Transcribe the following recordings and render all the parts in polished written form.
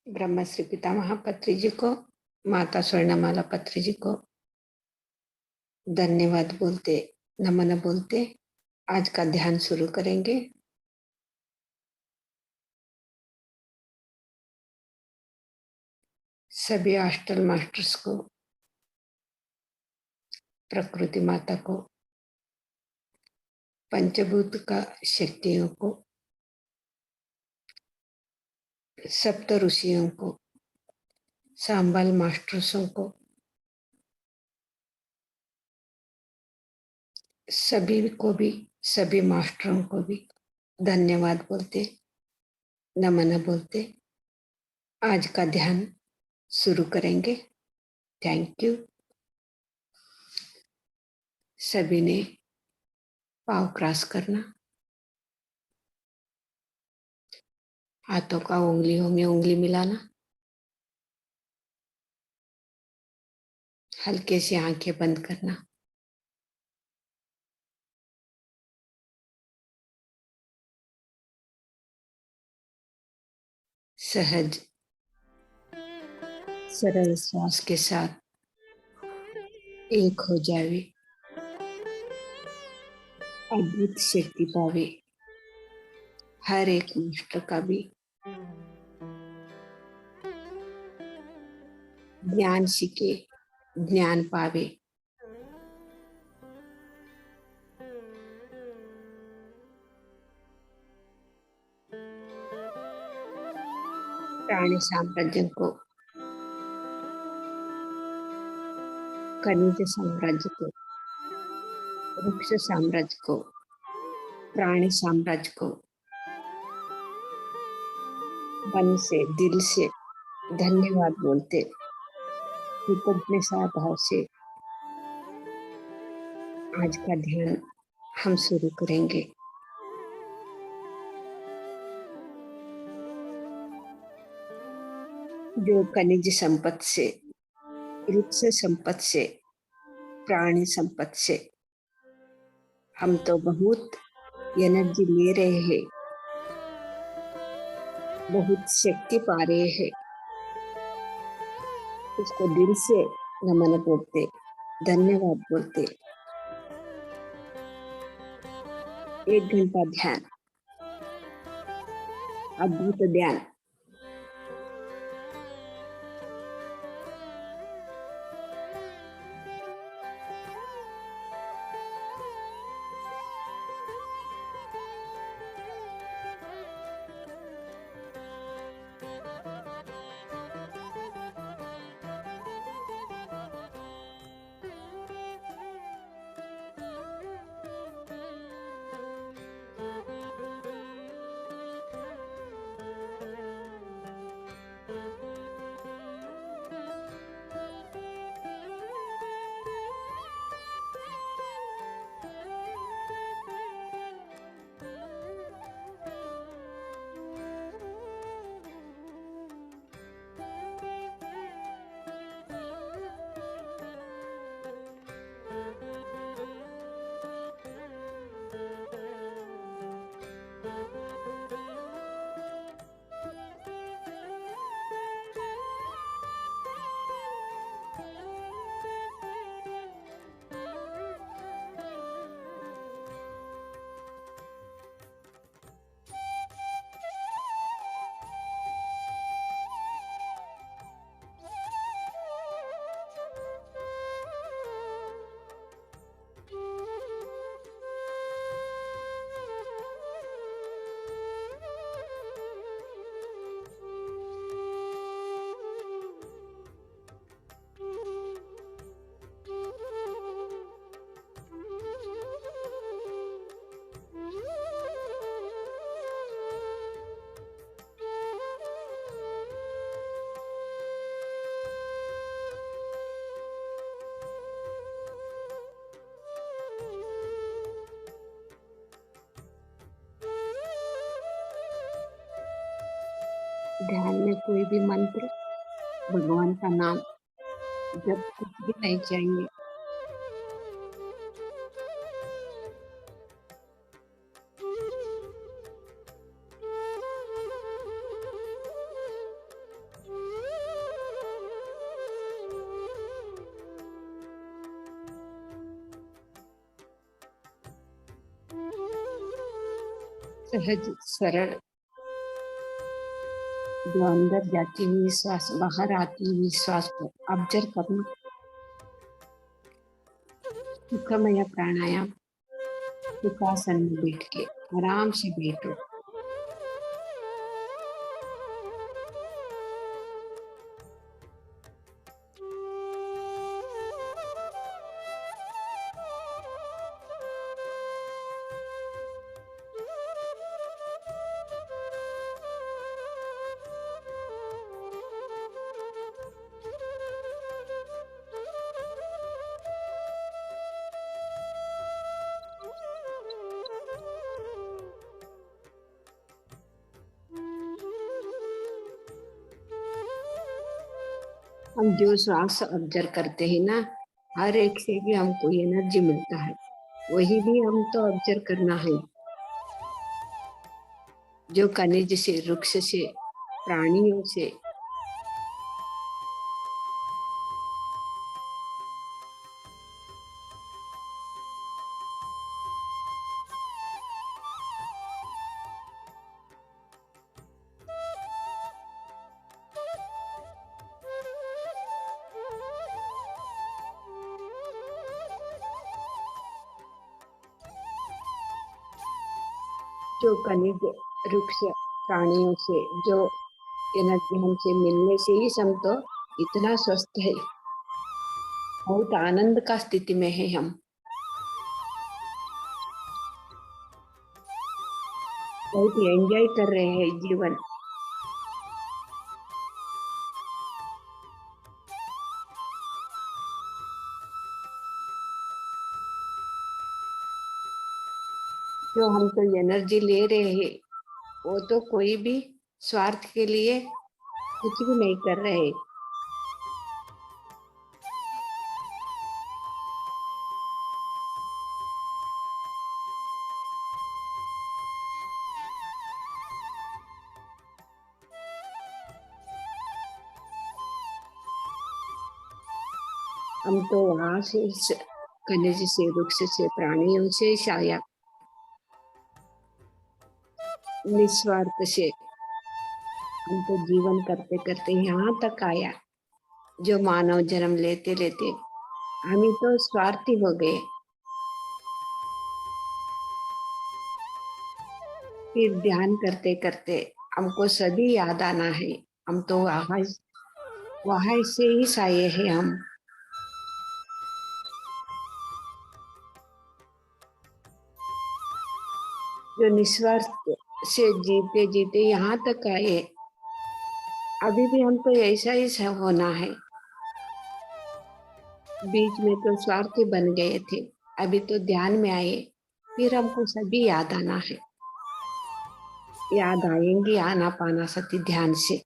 ब्रह्मश्री पितामह पत्री जी को, माता स्वर्णमाला पत्री जी को धन्यवाद बोलते, नमन बोलते आज का ध्यान शुरू करेंगे। सभी हॉस्टल मास्टर्स को, प्रकृति माता को, पंचभूत का शक्तियों को, सप्त ऋषियों को, सांबल मास्टर्सों को, सभी को भी, सभी मास्टरों को भी धन्यवाद बोलते, नमन बोलते आज का ध्यान शुरू करेंगे। Thank you. सभी ने पाँव क्रॉस करना, हाथों का उंगलियों में उंगली मिलाना, हल्के से आंखें बंद करना। सहज सरल श्वास के साथ एक हो जावे, अद्भुत शक्ति पावे, हर एक मास्टर का भी ज्ञान सीखे, ज्ञान पावे। प्राणी साम्राज्य को, खनिज साम्राज्य को, वृक्ष साम्राज्य को, प्राणी साम्राज्य को मन से, दिल से धन्यवाद बोलते, कृतज्ञता भाव से आज का ध्यान हम शुरू करेंगे। जो खनिज संपत्ति से, वृक्ष संपत्ति से, प्राणी संपत्ति से हम तो बहुत एनर्जी ले रहे हैं, बहुत शक्ति पा रहे हैं। उसको दिल से नमन बोलते, धन्यवाद बोलते। 1 घंटा ध्यान, अद्भुत ध्यान। ध्यान में कोई भी मंत्र, भगवान का नाम जब कुछ भी नहीं चाहिए। सहज सरल, जो अंदर जाती हुई श्वास बाहर आती हुई श्वास को ऑब्जर्व करना। सुखमय प्राणायाम। सुखासन में बैठ के आराम से बैठो। हम जो श्वास ऑब्जर्व करते हैं ना, हर एक से भी हमको एनर्जी मिलता है, वही भी हम तो ऑब्जर्व करना है। जो खनिज से, वृक्ष से, प्राणियों से, जो खनिज, वृक्ष, प्राणियों से जो एनर्जी हमसे मिलने से ही हम तो इतना स्वस्थ है, बहुत आनंद का स्थिति में है हम, बहुत एंजॉय कर रहे हैं जीवन। जो हम तो एनर्जी ले रहे हैं, वो तो कोई भी स्वार्थ के लिए कुछ भी नहीं कर रहे। हम तो वहां से खनिज से, वृक्ष से, प्राणियों से शायद निस्वार्थ से हम तो जीवन करते करते यहाँ तक आया। जो मानव जन्म लेते लेते हम ही तो स्वार्थी हो गए। फिर ध्यान करते करते हमको सभी याद आना है, हम तो वहां वहां से ही साये हैं हम। जो निस्वार्थ से जीते जीते यहाँ तक आए, अभी भी हमको ऐसा ही होना है। बीच में तो स्वार्थी बन गए थे, अभी तो ध्यान में आए, फिर हमको सभी याद आना है। याद आएंगी आना पाना सती ध्यान से।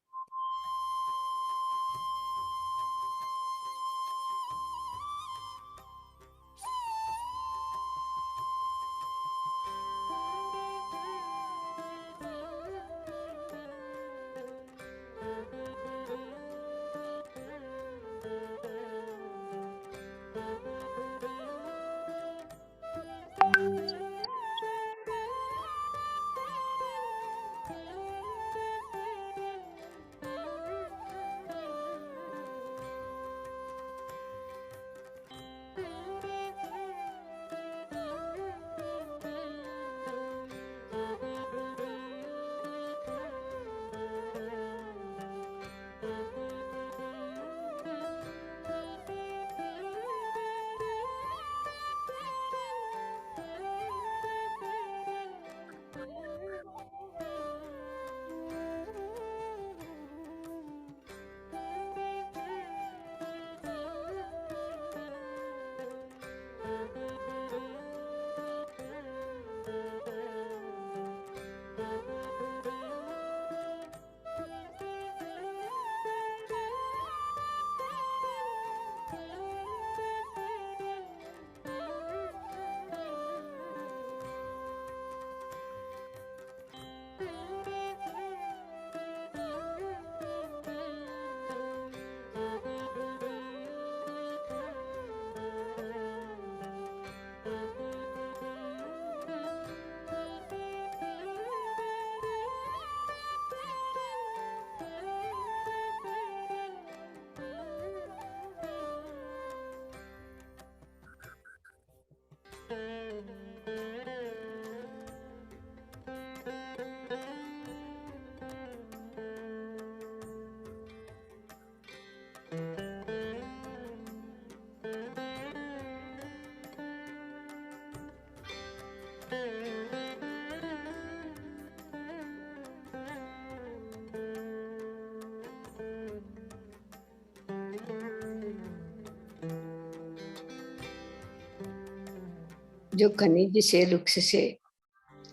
जो खनिज से, वृक्ष से,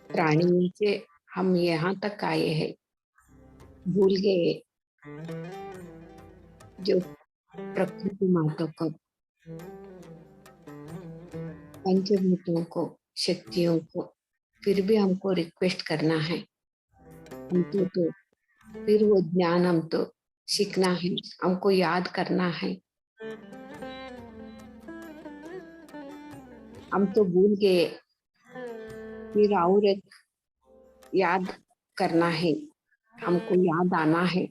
प्राणी से हम यहाँ तक आए हैं, भूल गए जो प्रकृति माता को, पंचभूतों को, शक्तियों को। फिर भी हमको रिक्वेस्ट करना है, तो फिर वो ज्ञान हम तो सीखना है, हमको याद करना है। हम तो भूल गए, फिर और एक याद करना है, हमको याद आना है,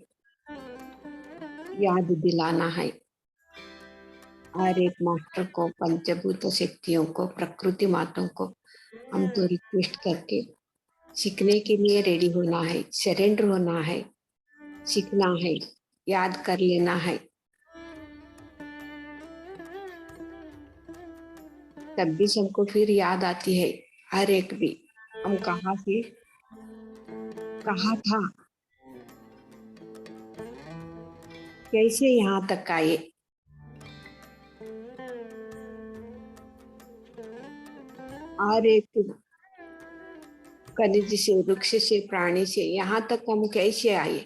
याद दिलाना है। हर एक मास्टर को, पंचभूत शक्तियों को, प्रकृति माताओं को हम तो रिक्वेस्ट करके सीखने के लिए रेडी होना है, सरेंडर होना है, सीखना है, याद कर लेना है। तब भी सबको फिर याद आती है, हर एक भी हम कहाँ से कहाँ था, कैसे यहाँ तक आए। हर एक खनिज से, वृक्ष से, प्राणी से यहाँ तक हम कैसे आए,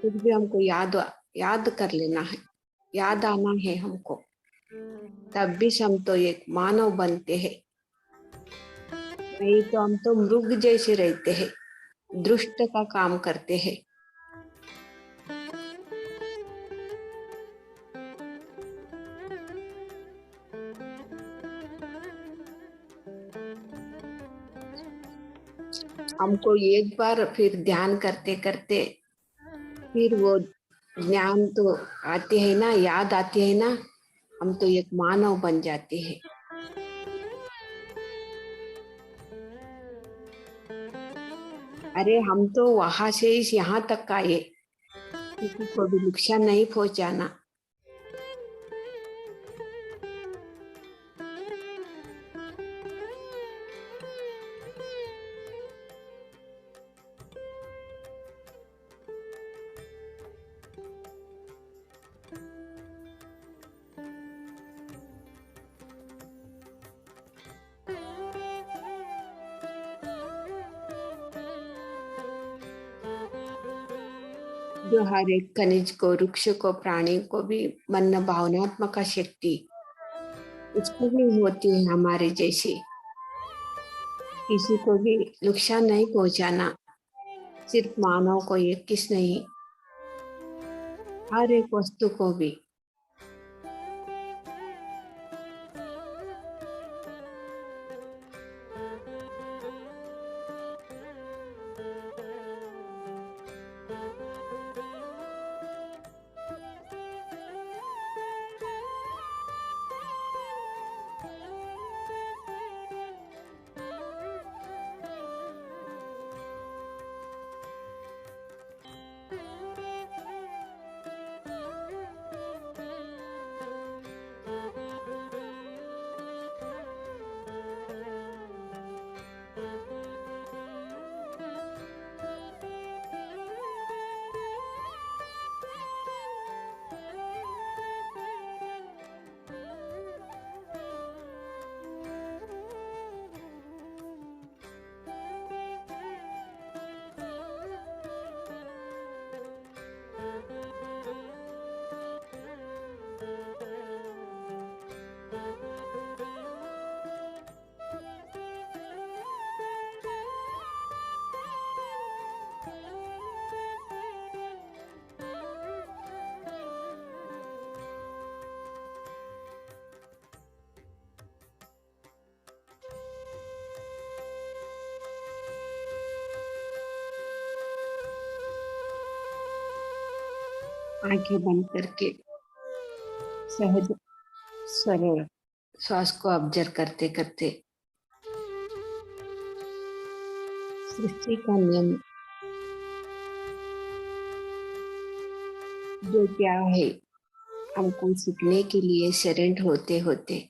फिर भी हमको याद कर लेना है, याद आना है हमको। तब भी हम तो एक मानव बनते हैं, नहीं तो हम तो मृग जैसे रहते हैं, दुष्ट का काम करते हैं। हमको एक बार फिर ध्यान करते करते फिर वो ज्ञान तो आते है ना, याद आती है ना, हम तो एक मानव बन जाते हैं। अरे हम तो वहां से इस यहाँ तक आए, किसी को भी नुकसान नहीं पहुंचाना। जो हर एक खनिज को, वृक्ष को, प्राणी को भी मन भावनात्मक शक्ति उसको भी होती है हमारे जैसी। किसी को भी नुकसान नहीं पहुंचाना, सिर्फ मानव को एक किस नहीं, हर एक वस्तु को भी। आंखें बंद करके सहज सरल श्वास को ऑब्जर्व करते करते सृष्टि का नियम जो क्या है, हमको सीखने के लिए सरेंडर होते होते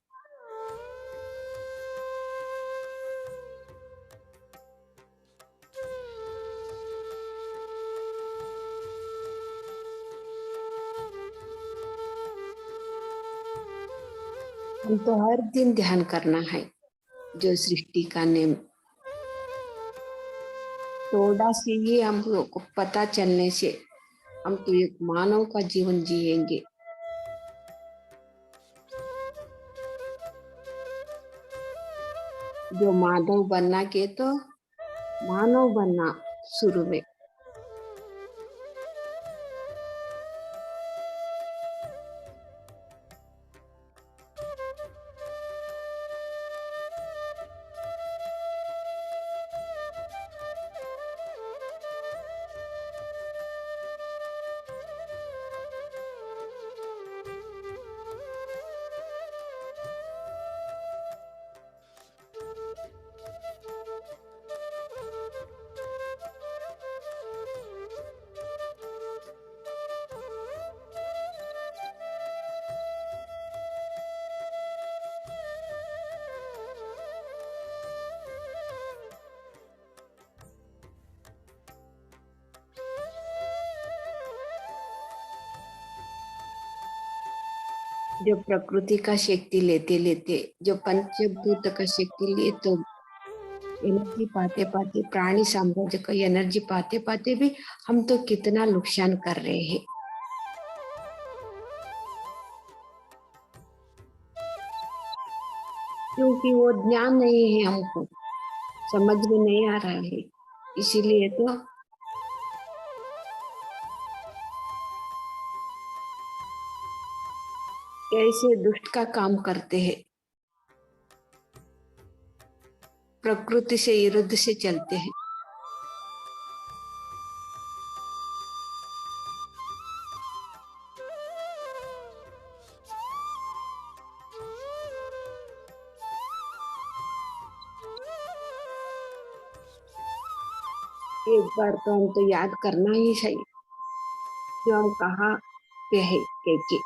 हम तो हर दिन ध्यान करना है, जो सृष्टि का नियम थोड़ा सी ही हम लोग को पता चलने से हम तो एक मानव का जीवन जिएंगे। जो माधव बनना के तो मानव बनना शुरू में। जो प्रकृति का शक्ति लेते लेते जो पंचभूत का शक्ति लिए तो एनर्जी पाते पाते प्राणी साम्राज्य का एनर्जी पाते पाते भी हम तो कितना नुकसान कर रहे हैं। क्योंकि वो ज्ञान नहीं है, हमको समझ में नहीं आ रहा है। इसीलिए तो कैसे दुष्ट का काम करते हैं, प्रकृति से विरुद्ध से चलते हैं। एक बार तो हम तो याद करना ही चाहिए जो हम कहाँ पे है के।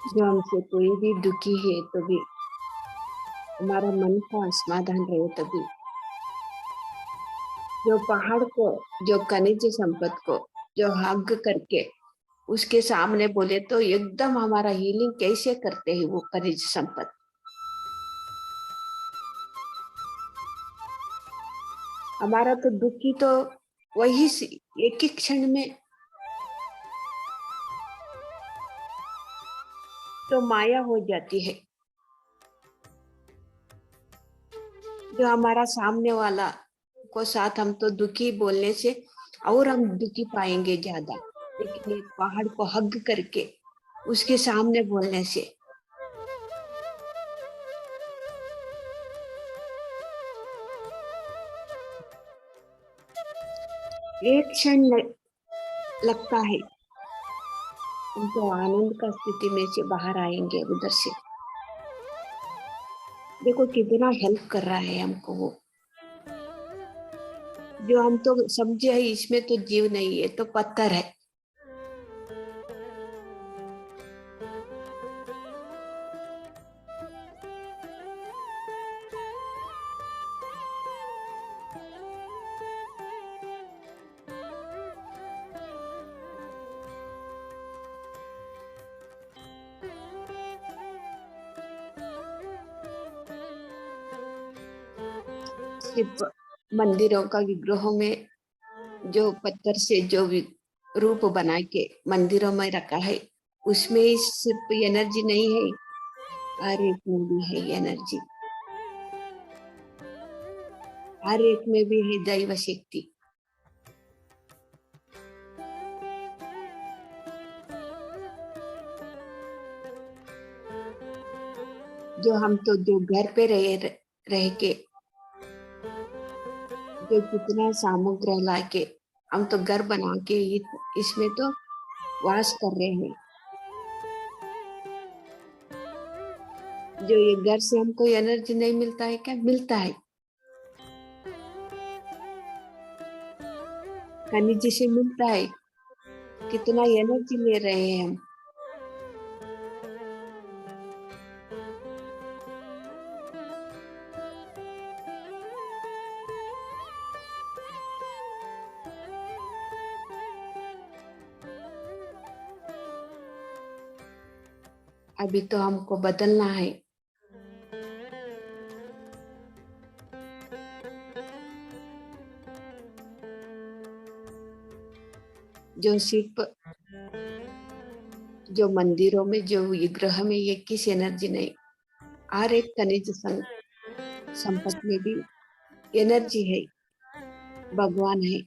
जो हमसे कोई भी दुखी है तो भी हमारा मन का समाधान रहे तभी। जो पहाड़ को, जो खनिज संपद को जो हग करके उसके सामने बोले तो एकदम हमारा हीलिंग कैसे करते हैं वो खनिज संपद। हमारा तो दुखी तो वही एक ही क्षण में तो माया हो जाती है। जो हमारा सामने वाला को साथ हम तो दुखी बोलने से और हम दुखी पाएंगे ज्यादा, लेकिन एक पहाड़ को हग करके उसके सामने बोलने से एक क्षण लगता है हम तो आनंद का स्थिति में से बाहर आएंगे उधर से। देखो कितना हेल्प कर रहा है हमको वो। जो हम तो समझे है इसमें तो जीव नहीं है, तो पत्थर है। सिर्फ मंदिरों का विग्रहों में जो पत्थर से जो रूप बना के मंदिरों में रखा है, उसमें सिर्फ एनर्जी नहीं है, हर एक में भी है एनर्जी, हर एक में भी है दैव शक्ति। जो हम तो जो घर पे रह के जो कितना सामग्री ला के हम तो घर बना के इसमें तो वास कर रहे हैं। जो ये घर से हमको एनर्जी नहीं मिलता है क्या? मिलता है, खनिज से मिलता है। कितना एनर्जी ले रहे हैं हम। अभी तो हमको बदलना है। जो सिर्फ जो मंदिरों में जो विग्रह में ये किस एनर्जी नहीं, हर एक खनिज संपत्ति में भी एनर्जी है, भगवान है।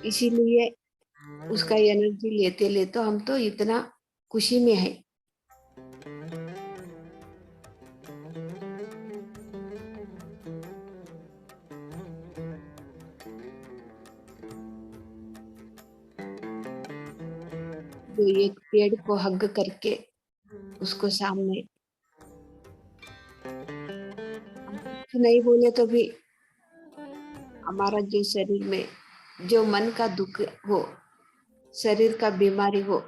इसीलिए उसका एनर्जी लेते लेते हम तो इतना खुशी में है। जो एक पेड़ को हग करके उसको सामने हम कुछ नहीं बोले तो भी हमारा जो शरीर में जो मन का दुख हो, शरीर का बीमारी हो,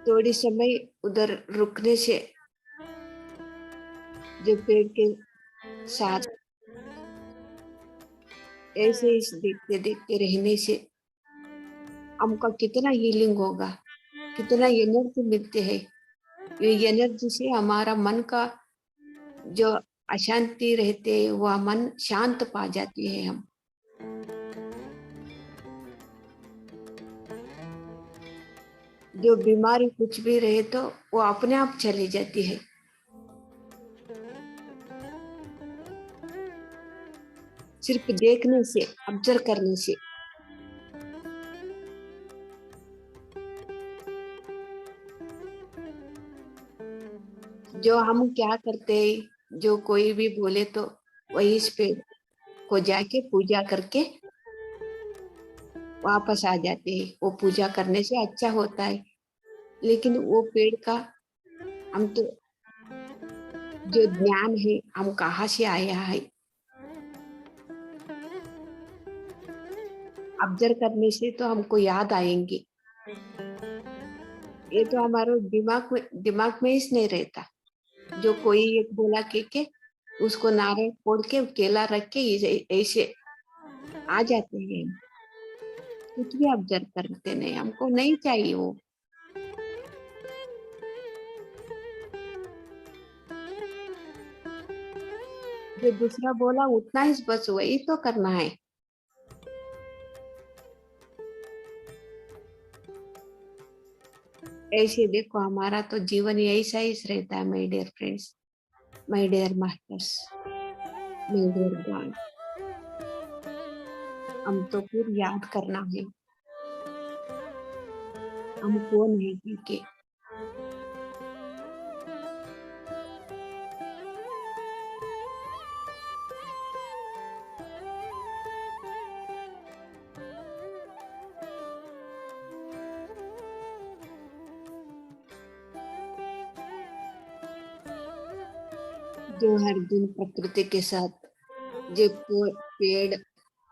थोड़ी समय उधर रुकने से, जो पेड़ के साथ ऐसे ही देखते देखते रहने से हमका कितना हीलिंग होगा, कितना एनर्जी मिलते हैं। ये एनर्जी से हमारा मन का जो अशांति रहते है वह मन शांत पा जाती है हम। जो बीमारी कुछ भी रहे तो वो अपने आप चली जाती है। सिर्फ देखने से, ऑब्जर्व करने से। जो हम क्या करते हैं, जो कोई भी बोले तो वही इस पे को जाके पूजा करके वापस आ जाते हैं। वो पूजा करने से अच्छा होता है, लेकिन वो पेड़ का हम तो जो ज्ञान है हम कहाँ से आया है, ऑब्जर्व करने से तो हमको याद आएंगे। ये तो हमारे दिमाग में ही नहीं रहता। जो कोई एक बोला के उसको नारियल फोड़ के केला रख के ऐसे आ जाते हैं। कुछ भी ऑब्जर्व करते नहीं, हमको नहीं चाहिए वो। जो दूसरा बोला उतना ही बस वही तो करना है। ऐसे देखो हमारा तो जीवन ऐसा ही रहता है। My dear friends, my dear masters, my dear God, हम तो फिर याद करना है हम कौन है के। जो हर दिन प्रकृति के साथ जो पेड़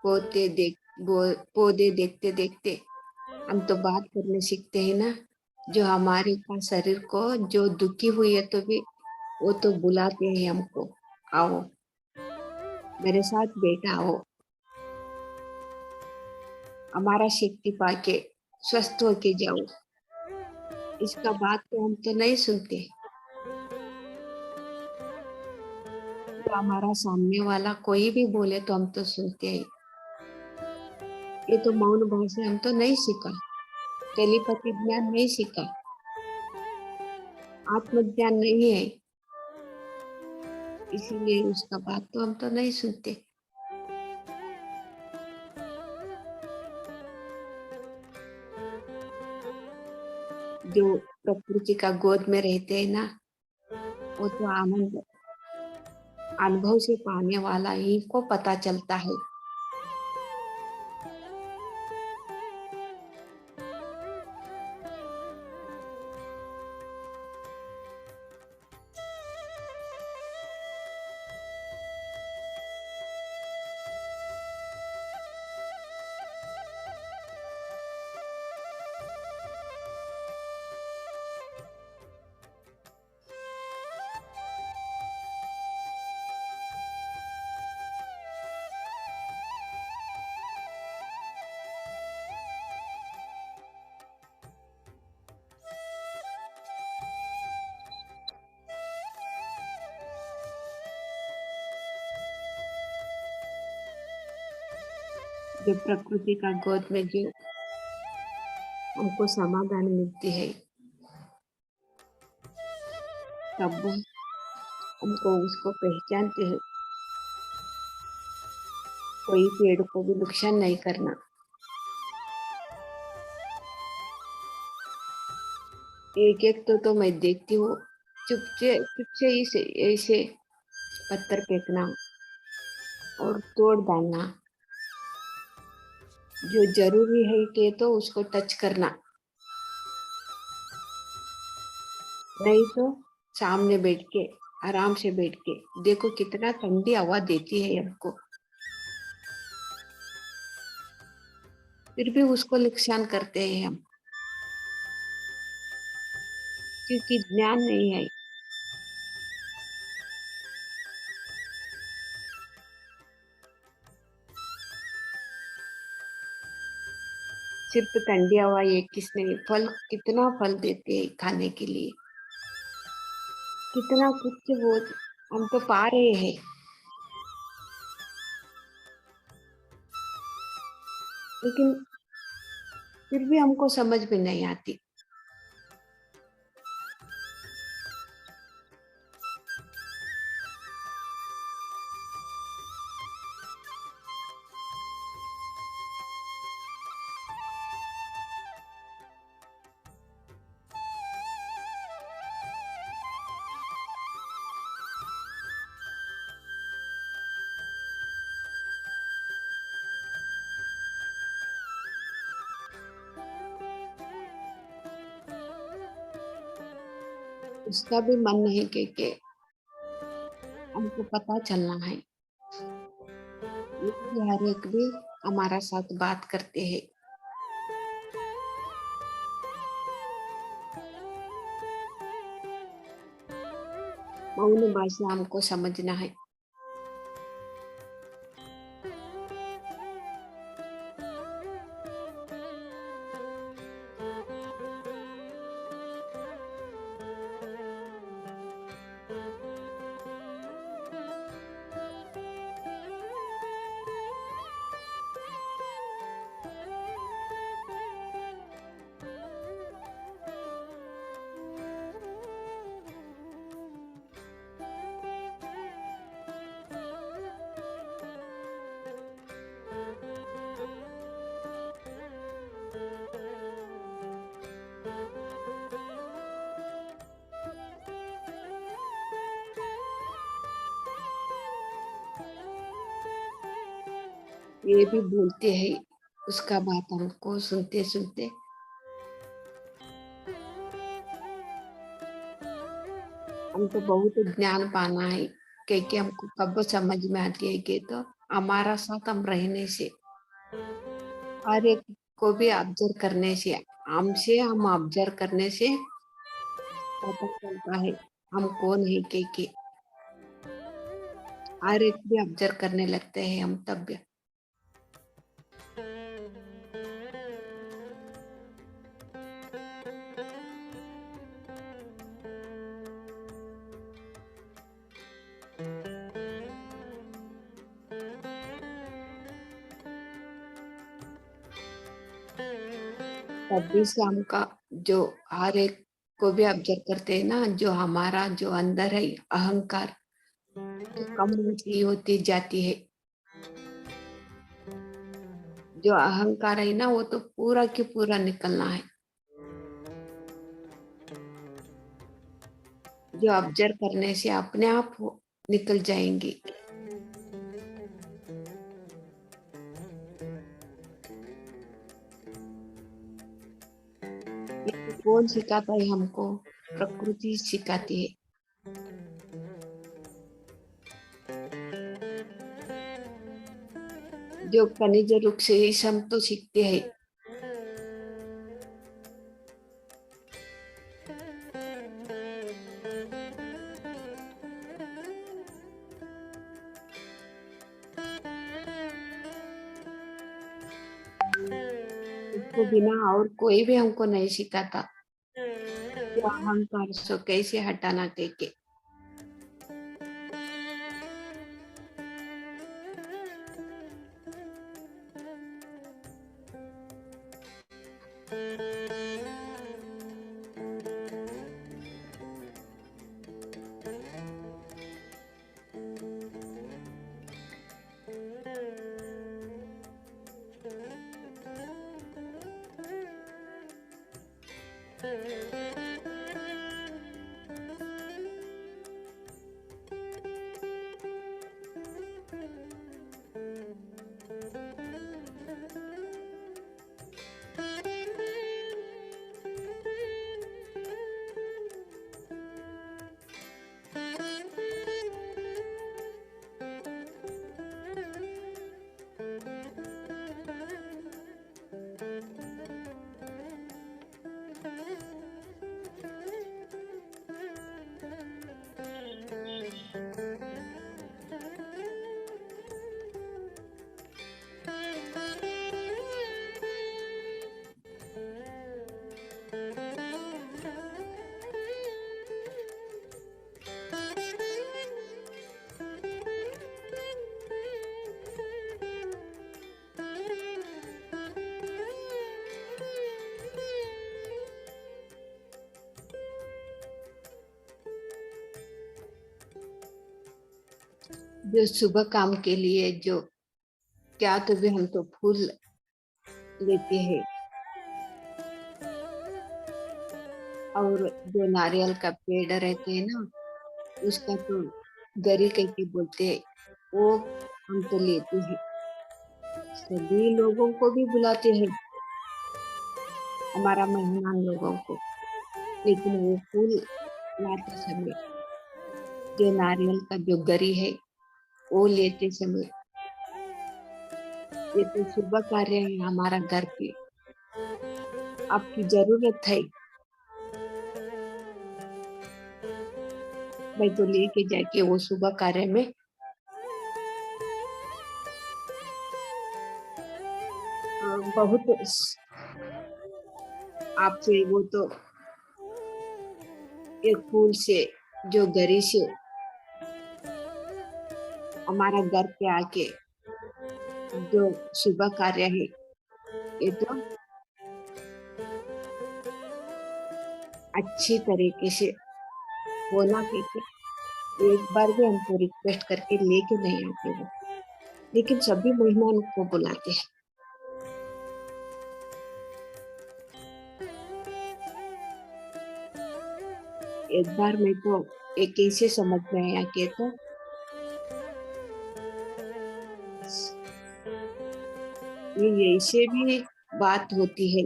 पौधे देखते देखते हम तो बात करने सीखते हैं ना। जो हमारे का शरीर को जो दुखी हुई है तो भी वो तो बुलाते हैं हमको, आओ मेरे साथ बैठा हो, हमारा शक्ति पाके स्वस्थ होके जाओ। इसका बात तो हम तो नहीं सुनते। तो हमारा सामने वाला कोई भी बोले तो हम तो सुनते हैं। ये तो मौन भाषा हम तो नहीं सीखा, टेलीपैथी ज्ञान नहीं सीखा, आत्मज्ञान नहीं है, इसीलिए उसका बात तो हम तो नहीं सुनते। जो प्रकृति का गोद में रहते हैं ना, वो तो आनंद अनुभव से पाने वाला ही को पता चलता है। जो प्रकृति का गोद में जो हमको समाधान मिलती है, तब हमको उसको पहचानते हैं। कोई पेड़ को भी नुकसान नहीं करना। एक एक तो मैं देखती हूँ, चुपचे चुपचे ही से ऐसे पत्थर फेंकना और तोड़ डालना। जो जरूरी है कि तो उसको टच करना, नहीं तो सामने बैठ के आराम से बैठ के देखो कितना ठंडी हवा देती है हमको, फिर भी उसको नुकसान करते हैं हम, क्योंकि ज्ञान नहीं है। सिर्फ ठंडी हवा ये किसने, फल कितना फल देते हैं खाने के लिए, कितना कुछ वो हम तो पा रहे हैं, लेकिन फिर भी हमको समझ में नहीं आती। उसका भी मन नहीं के हमको पता चलना है। ये भी हर एक भी हमारा साथ बात करते हैं। मौन भाषा हमको समझना है। ये भी बोलते हैं, उसका बात हमको सुनते सुनते हमको बहुत ज्ञान पाना है, क्योंकि हमको कब समझ में आती है कि तो हमारा साथ हम रहने से, हर एक को भी ऑब्जर्व करने से, हमसे हम ऑब्जर्व करने से पता चलता है हम कौन है, के हर एक भी ऑब्जर्व करने लगते हैं हम तब भी। तभी से हमका जो हर एक को भी ऑब्जर्व करते हैं ना, जो हमारा जो अंदर है अहंकार तो कम होती जाती है। जो अहंकार है ना वो तो पूरा की पूरा निकलना है। जो ऑब्जर्व करने से अपने आप निकल जाएंगी। ये तो कौन सिखाता है हमको? प्रकृति सिखाती है। जो खनिज रूप से ही हम तो सीखते हैं। इसको बिना और कोई भी हमको नहीं सिखाता। जो अहंकार सो कैसे हटाना कह के। जो सुबह काम के लिए जो क्या तो भी हम तो फूल लेते हैं। और जो नारियल का पेड़ रहते हैं ना उसका तो गरी कह के बोलते हैं। वो हम तो लेते हैं। सभी लोगों को भी बुलाते हैं, हमारा मेहमान लोगों को। लेकिन वो फूल लाते समय जो नारियल का जो गरी है वो लेते समय ये तो शुभ कार्य है हमारा घर पे। आपकी जरूरत है। मैं तो लेके जाके वो शुभ कार्य में बहुत आपसे वो तो एक फूल से जो गरी से हमारा घर पे आके जो शुभ कार्य है ये तो अच्छी तरीके से होना कहते। एक बार भी हमको रिक्वेस्ट करके लेके नहीं आते वो। लेकिन सभी मेहमान को बुलाते हैं। एक बार मैं तो एक कैसे समझ में आया कि तो ये ऐसे भी बात होती है।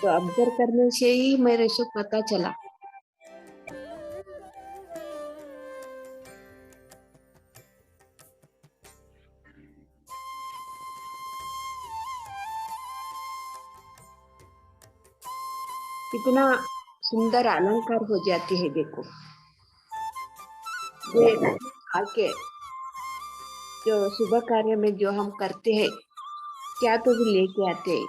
तो ऑब्जर्व करने से ही मेरे से पता चला। कितना सुंदर अलंकार हो जाती है देखो। ये आके जो शुभ कार्य में जो हम करते हैं क्या तो भी लेके आते हैं।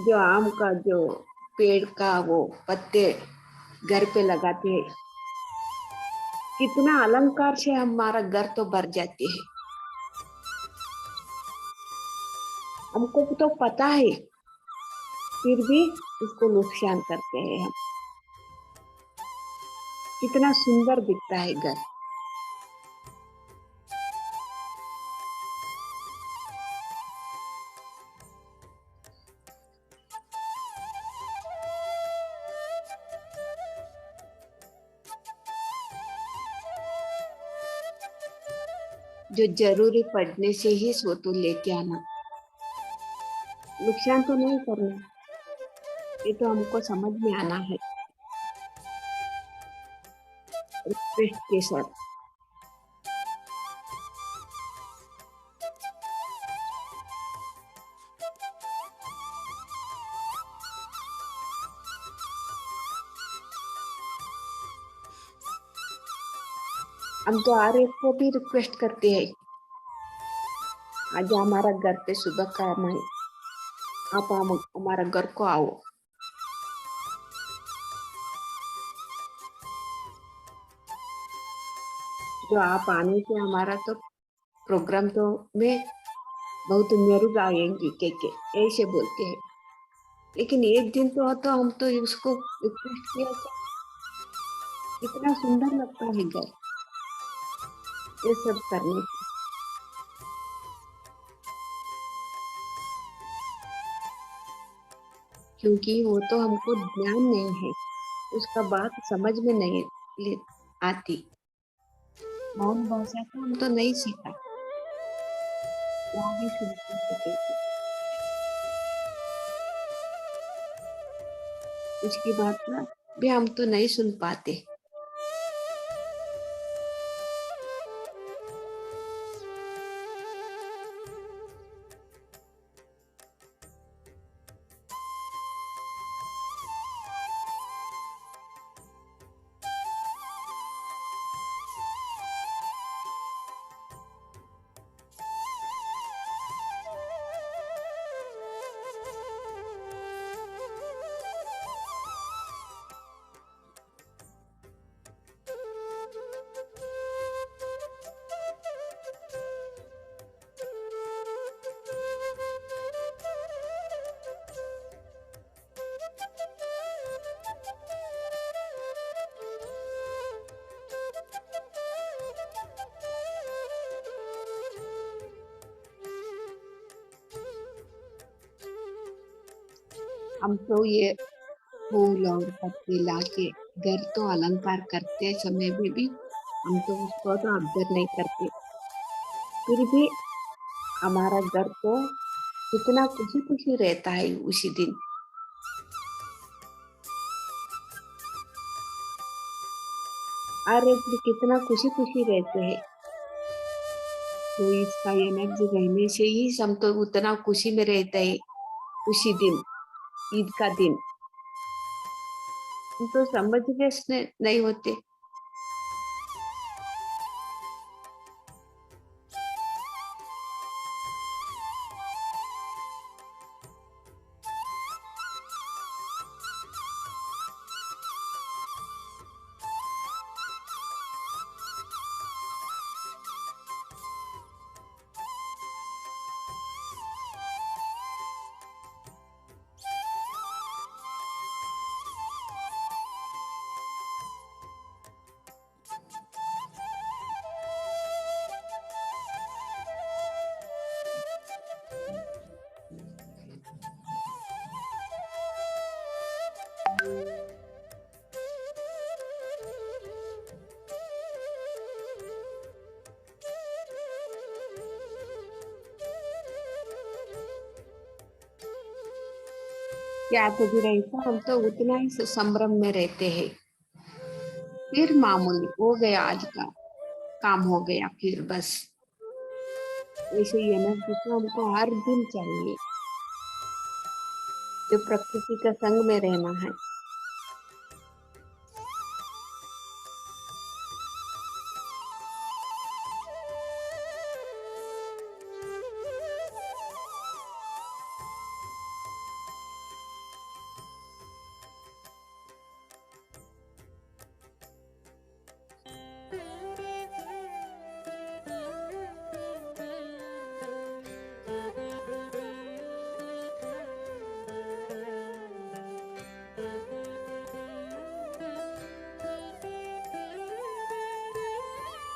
जो आम का जो पेड़ का वो पत्ते घर पे लगाते हैं। कितना अलंकार से हमारा घर तो भर जाते है। हमको तो पता है, फिर भी इसको नुकसान करते हैं हम। कितना सुंदर दिखता है घर। जो जरूरी पड़ने से ही सो तो लेके आना, नुकसान तो नहीं करना। ये तो हमको समझ में आना है रिक्वेस्ट के साथ। हम तो हर एक को भी रिक्वेस्ट करते हैं, आज हमारा घर पे सुबह काम है, आप हमारा घर को आओ। जो आप आने से हमारा तो प्रोग्राम तो में बहुत मेरुग आएंगी के ऐसे बोलते हैं। लेकिन एक दिन तो हम तो उसको रिक्वेस्ट किया था, कितना सुंदर लगता है घर ये सब करने से। क्योंकि वो तो हमको ज्ञान नहीं है, उसका बात समझ में नहीं आती। मौन भाषा तो हम तो नहीं सीखा, वो भी सुनते थे। उसकी बात ना भी हम तो नहीं सुन पाते। हम तो ये फूल और पत्ते लाके घर तो अलंकार करते समय में भी हम तो उसको तो ऑब्जर्व नहीं करते। फिर भी हमारा घर तो कितना खुशी खुशी रहता है उसी दिन। और एक भी कितना खुशी खुशी रहते हैं। तो इसका एनर्जी रहने से ही हम तो उतना खुशी में रहते हैं उसी दिन, ईद का दिन। हम तो समझने से नहीं होते। क्या तो भी रहता, हम तो उतना ही संभ्रम में रहते हैं। फिर मामूली हो गया, आज का काम हो गया, फिर बस ऐसे ही एनर्जी तो हमको हर दिन चाहिए। जो प्रकृति का संग में रहना है।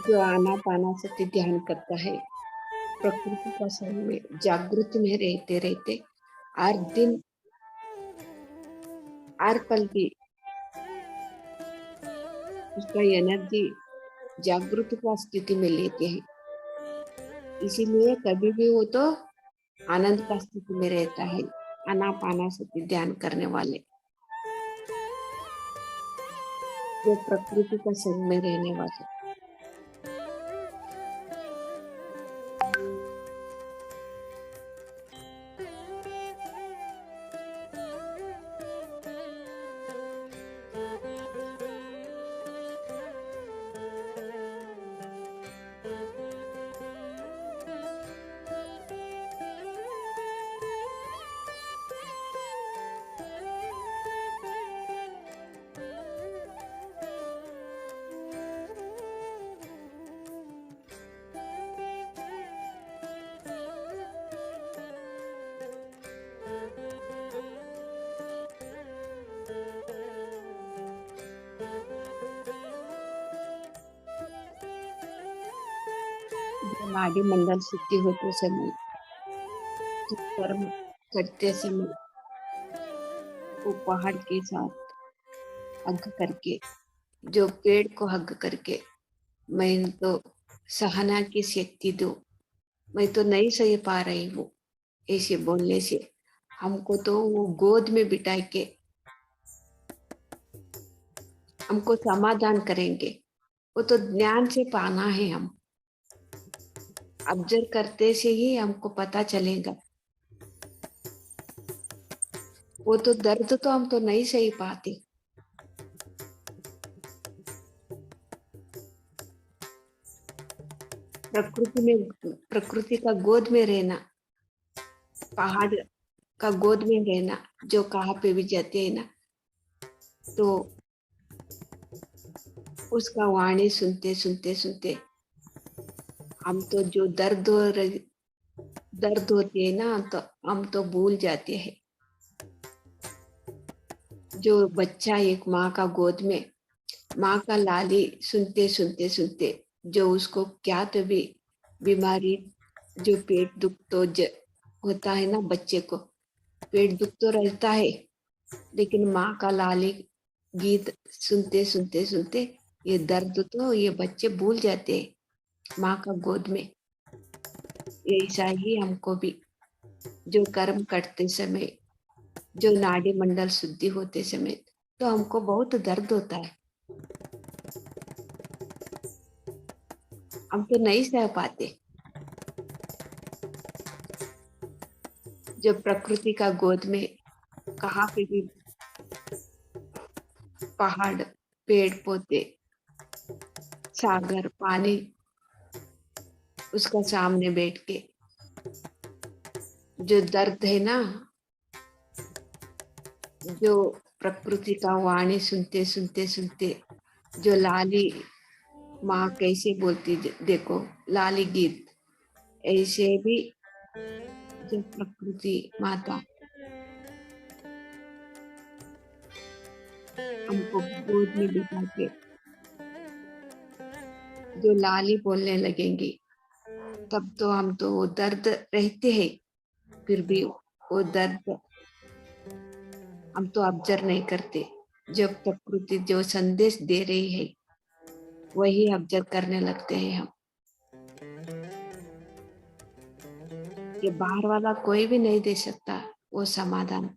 जो आनापानासति ध्यान करता है, प्रकृति का संग में जागृत में रहते रहते हर दिन हर पल की उसका एनर्जी जागृत का स्थिति में लेते हैं। इसीलिए कभी भी वो तो आनंद का स्थिति में रहता है, आनापानासति ध्यान करने वाले, जो प्रकृति का संग में रहने वाले। जो नाड़ी मंडल शुद्धि होते समय, जो कर्म करते समय वो पहाड़ के साथ हग करके, जो पेड़ को हग करके, मैं तो सहना की शक्ति दो, मैं तो नहीं सह पा रही हूँ, ऐसे बोलने से हमको तो वो गोद में बिठा के हमको समाधान करेंगे। वो तो ज्ञान से पाना है, हम ऑब्जर्व करते से ही हमको पता चलेगा। वो तो दर्द तो हम तो नहीं सही पाते। प्रकृति का गोद में रहना, पहाड़ का गोद में रहना, जो कहाँ पे भी जाते हैं ना, तो उसका वाणी सुनते सुनते सुनते हम तो जो दर्द होती है ना, तो हम तो भूल जाते हैं। जो बच्चा एक माँ का गोद में माँ का लाली सुनते सुनते सुनते, जो उसको क्या तो भी बीमारी, जो पेट दुख तो होता है ना, बच्चे को पेट दुख तो रहता है, लेकिन माँ का लाली गीत सुनते सुनते सुनते ये दर्द तो ये बच्चे भूल जाते हैं माँ का गोद में। ऐसा ही हमको भी जो कर्म करते समय, जो नाड़ी मंडल शुद्धि होते समय, तो हमको बहुत दर्द होता है, हम तो नहीं सह पाते। जो प्रकृति का गोद में कहाँ पे भी पहाड़, पेड़ पौधे, सागर, पानी, उसका सामने बैठ के जो दर्द है ना, जो प्रकृति का वाणी सुनते सुनते सुनते, जो लाली माँ कैसे बोलती, देखो लाली गीत, ऐसे भी जो प्रकृति माता हमको गोद में बिठा के जो लाली बोलने लगेंगी, तब तो हम तो वो दर्द रहते हैं, फिर भी वो दर्द हम तो ऑब्जर्व नहीं करते। जब प्रकृति जो संदेश दे रही है वही ऑब्जर्व करने लगते हैं हम। ये बाहर वाला कोई भी नहीं दे सकता वो समाधान।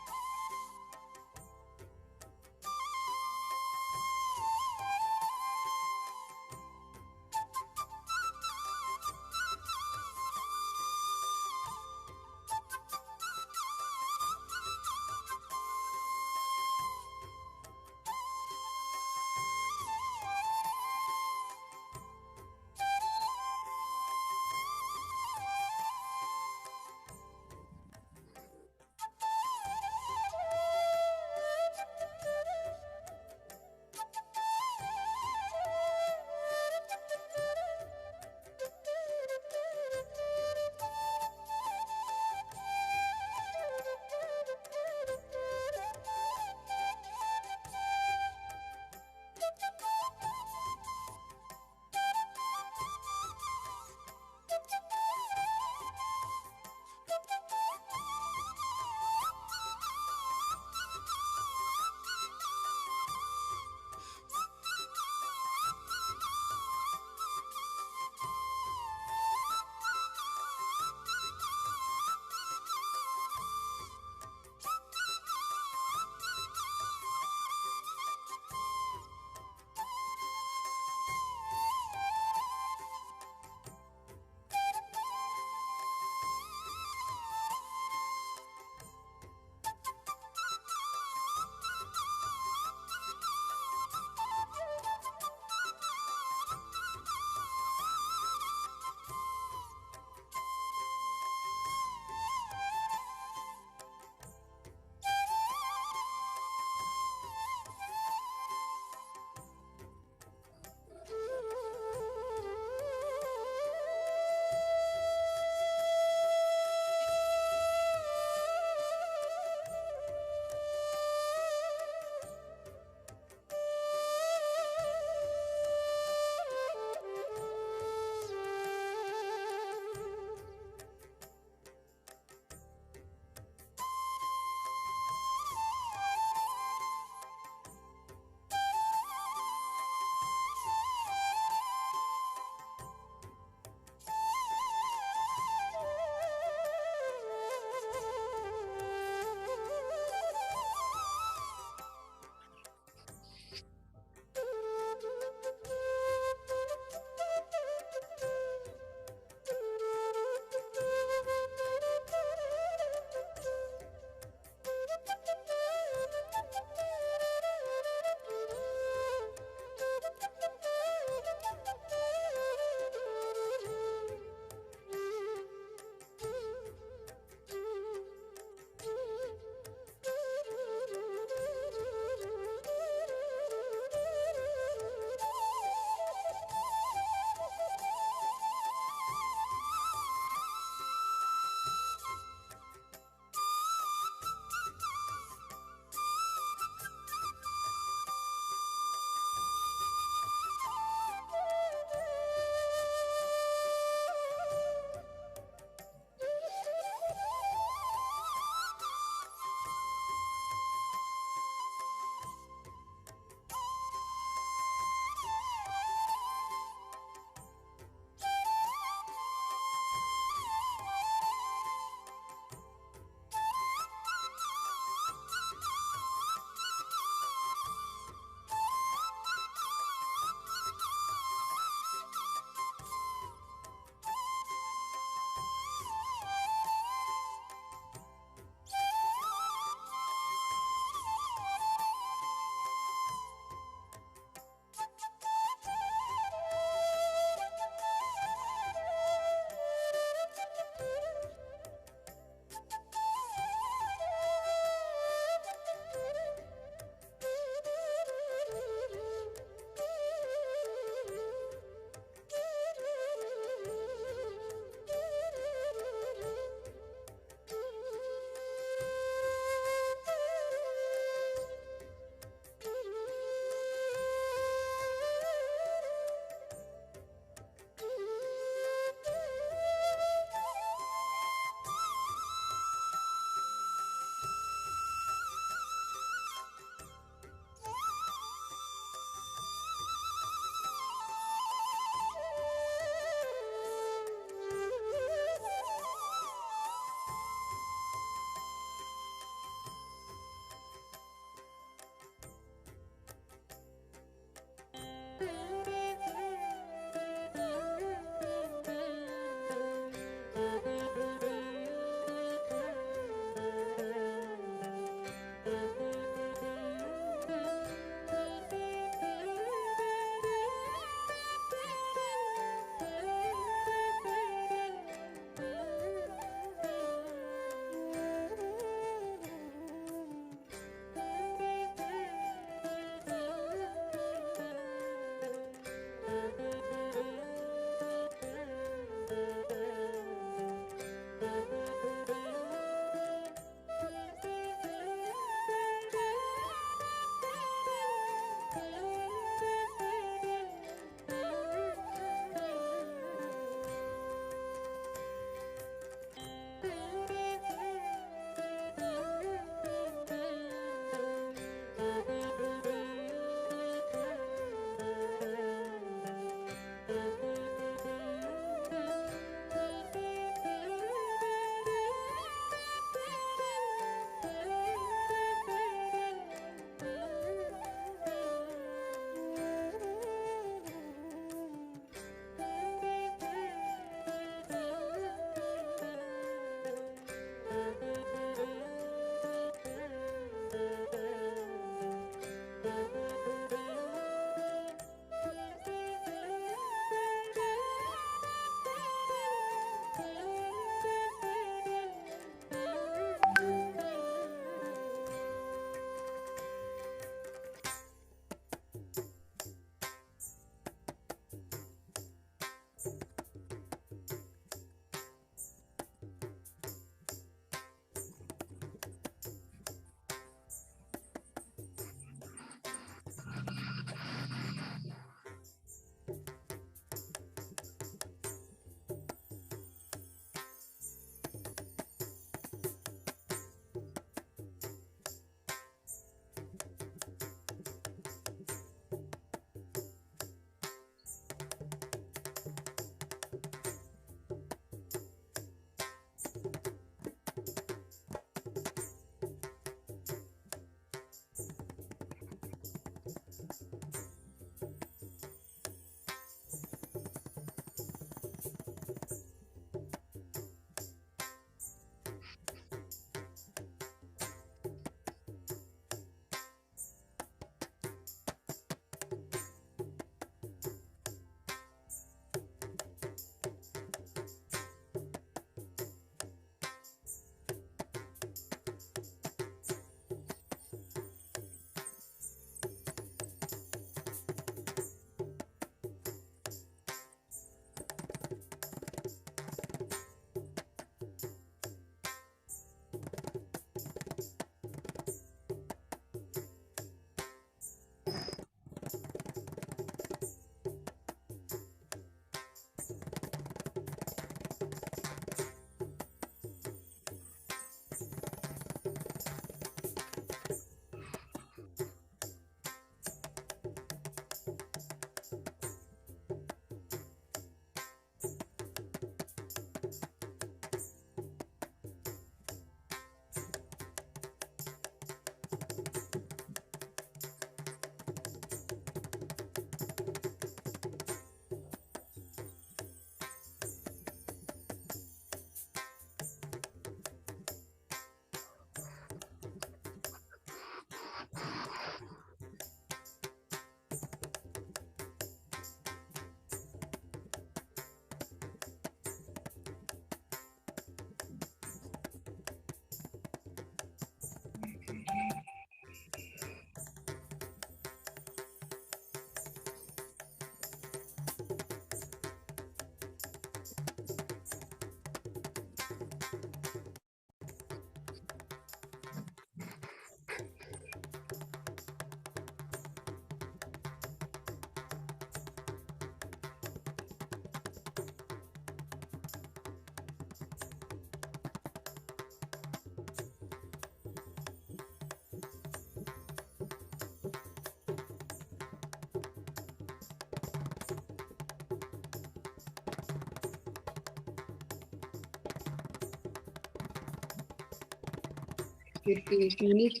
फिर भी 1 मिनट।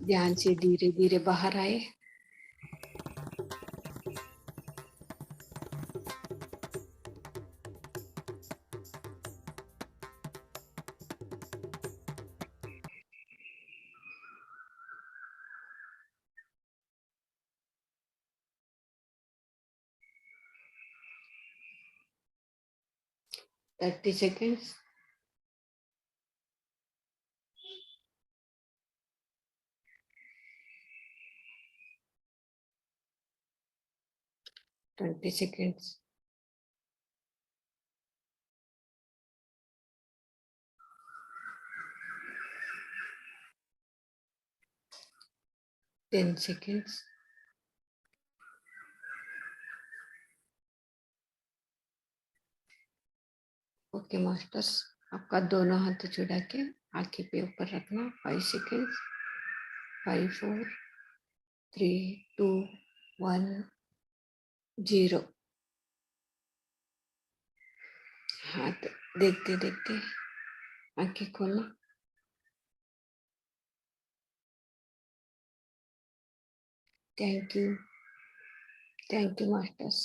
ध्यान से धीरे धीरे बाहर आए। Thirty seconds. Twenty seconds. 10 seconds। Okay masters, आपका दोनों हाथ जुड़ा के आंखें पे ऊपर रखना। 5 सेकेंड्स। 5, 4, 3, 2, 1, 0। हाथ देखते देखते आंखें खोलना। Thank you masters.